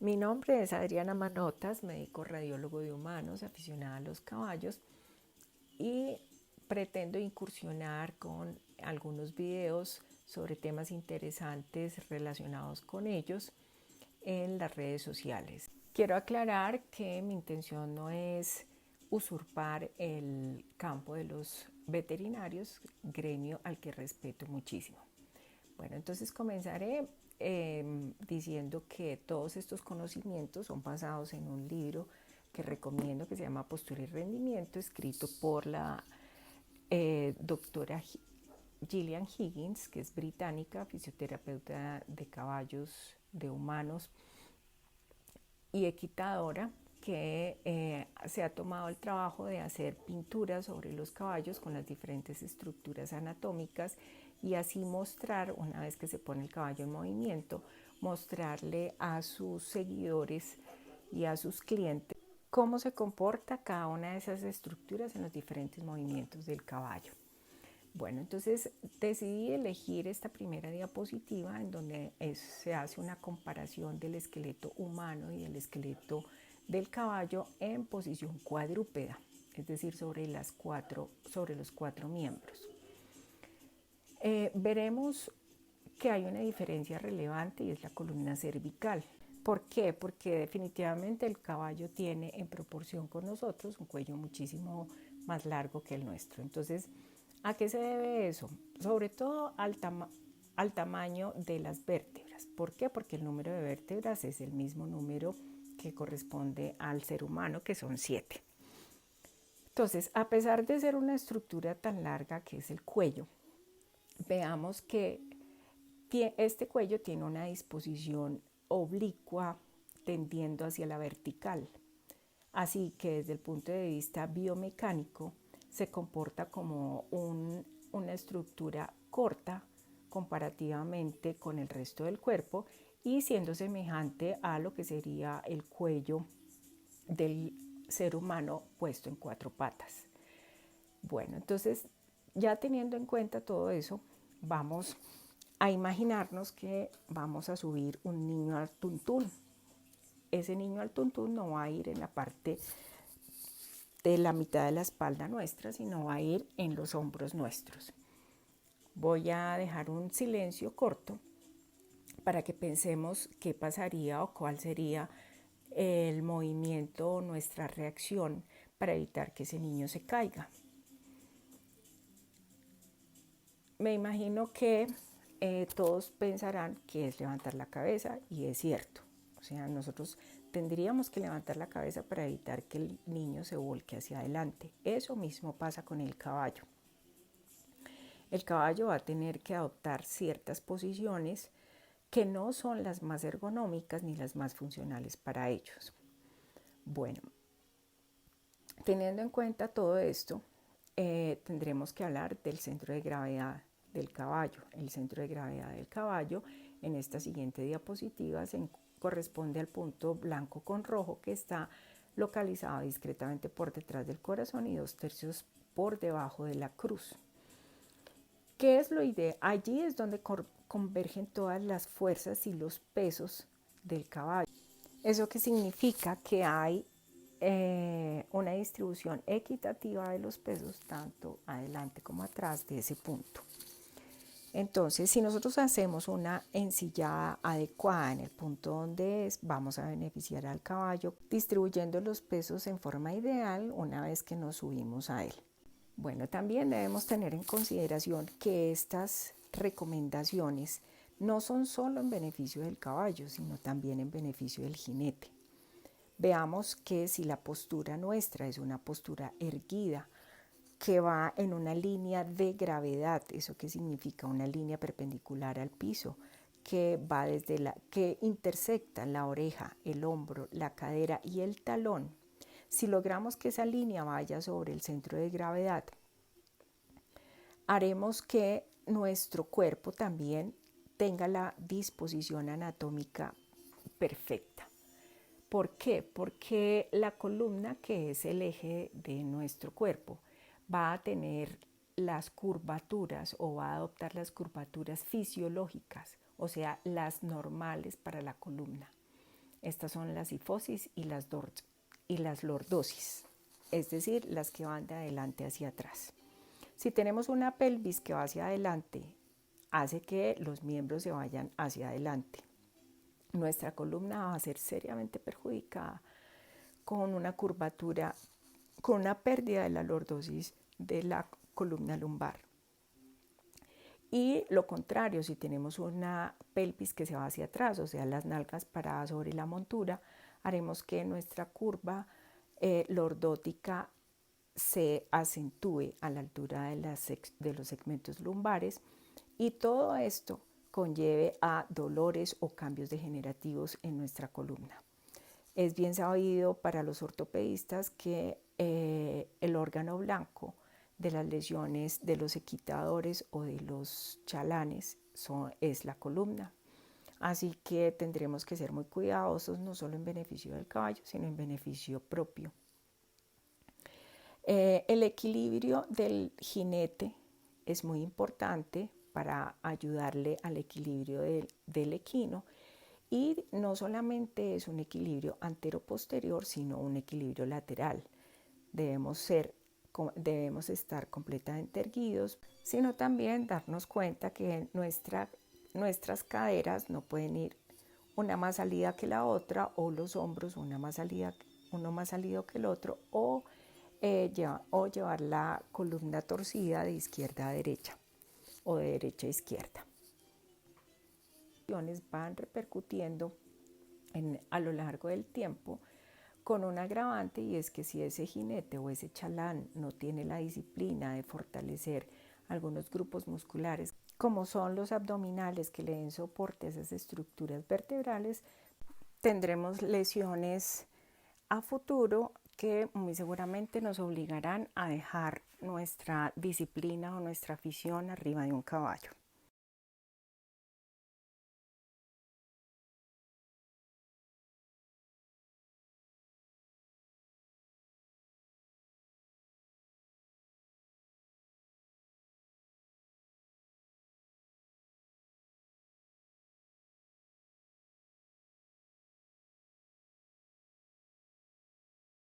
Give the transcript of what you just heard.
Mi nombre es Adriana Manotas, médico radiólogo de humanos, aficionada a los caballos y pretendo incursionar con algunos videos sobre temas interesantes relacionados con ellos en las redes sociales. Quiero aclarar que mi intención no es usurpar el campo de los veterinarios, gremio al que respeto muchísimo. Bueno, entonces comenzaré diciendo que todos estos conocimientos son basados en un libro que recomiendo que se llama Postura y Rendimiento, escrito por la doctora Gillian Higgins, que es británica, fisioterapeuta de caballos, de humanos y equitadora, que se ha tomado el trabajo de hacer pinturas sobre los caballos con las diferentes estructuras anatómicas y así mostrar, una vez que se pone el caballo en movimiento, mostrarle a sus seguidores y a sus clientes cómo se comporta cada una de esas estructuras en los diferentes movimientos del caballo. Bueno, entonces decidí elegir esta primera diapositiva en donde se hace una comparación del esqueleto humano y del esqueleto del caballo en posición cuadrúpeda, es decir, sobre los cuatro miembros. Veremos que hay una diferencia relevante y es la columna cervical. ¿Por qué? Porque definitivamente el caballo tiene en proporción con nosotros un cuello muchísimo más largo que el nuestro. Entonces, ¿a qué se debe eso? Sobre todo al tamaño de las vértebras. ¿Por qué? Porque el número de vértebras es el mismo número que corresponde al ser humano, que son 7. Entonces, a pesar de ser una estructura tan larga que es el cuello, veamos que este cuello tiene una disposición oblicua tendiendo hacia la vertical. Así que desde el punto de vista biomecánico se comporta como una estructura corta comparativamente con el resto del cuerpo y siendo semejante a lo que sería el cuello del ser humano puesto en 4 patas. Bueno, entonces ya teniendo en cuenta todo eso, vamos a imaginarnos que vamos a subir un niño al tuntún. Ese niño al tuntún no va a ir en la parte de la mitad de la espalda nuestra, sino va a ir en los hombros nuestros. Voy a dejar un silencio corto para que pensemos qué pasaría o cuál sería el movimiento o nuestra reacción para evitar que ese niño se caiga. Me imagino que todos pensarán que es levantar la cabeza y es cierto. O sea, nosotros tendríamos que levantar la cabeza para evitar que el niño se volque hacia adelante. Eso mismo pasa con el caballo. El caballo va a tener que adoptar ciertas posiciones que no son las más ergonómicas ni las más funcionales para ellos. Bueno, teniendo en cuenta todo esto, tendremos que hablar del centro de gravedad del caballo. El centro de gravedad del caballo en esta siguiente diapositiva corresponde al punto blanco con rojo que está localizado discretamente por detrás del corazón y 2/3 por debajo de la cruz. ¿Qué es lo ideal? Allí es donde convergen todas las fuerzas y los pesos del caballo. ¿Eso qué significa? Que hay una distribución equitativa de los pesos tanto adelante como atrás de ese punto. Entonces, si nosotros hacemos una ensillada adecuada en el punto donde es, vamos a beneficiar al caballo distribuyendo los pesos en forma ideal una vez que nos subimos a él. Bueno, también debemos tener en consideración que estas recomendaciones no son solo en beneficio del caballo, sino también en beneficio del jinete. Veamos que si la postura nuestra es una postura erguida, que va en una línea de gravedad, ¿eso qué significa? Una línea perpendicular al piso, que va que intersecta la oreja, el hombro, la cadera y el talón. Si logramos que esa línea vaya sobre el centro de gravedad, haremos que nuestro cuerpo también tenga la disposición anatómica perfecta. ¿Por qué? Porque la columna, que es el eje de nuestro cuerpo, va a tener las curvaturas o va a adoptar las curvaturas fisiológicas, o sea, las normales para la columna. Estas son la sifosis y las lordosis, es decir, las que van de adelante hacia atrás. Si tenemos una pelvis que va hacia adelante, hace que los miembros se vayan hacia adelante. Nuestra columna va a ser seriamente perjudicada con una curvatura, con una pérdida de la lordosis de la columna lumbar. Y lo contrario, si tenemos una pelvis que se va hacia atrás, o sea, las nalgas paradas sobre la montura, haremos que nuestra curva lordótica se acentúe a la altura de los segmentos lumbares, y todo esto conlleve a dolores o cambios degenerativos en nuestra columna. Es bien sabido para los ortopedistas que el órgano blanco de las lesiones de los equitadores o de los chalanes es la columna. Así que tendremos que ser muy cuidadosos, no solo en beneficio del caballo, sino en beneficio propio. El equilibrio del jinete es muy importante para ayudarle al equilibrio del equino, y no solamente es un equilibrio antero-posterior, sino un equilibrio lateral. Debemos estar completamente erguidos, sino también darnos cuenta que nuestras caderas no pueden ir una más salida que la otra, o los hombros uno más salido que el otro, o llevar la columna torcida de izquierda a derecha o de derecha a izquierda. Van repercutiendo a lo largo del tiempo, con un agravante, y es que si ese jinete o ese chalán no tiene la disciplina de fortalecer algunos grupos musculares, como son los abdominales, que le den soporte a esas estructuras vertebrales, tendremos lesiones a futuro que muy seguramente nos obligarán a dejar nuestra disciplina o nuestra afición arriba de un caballo.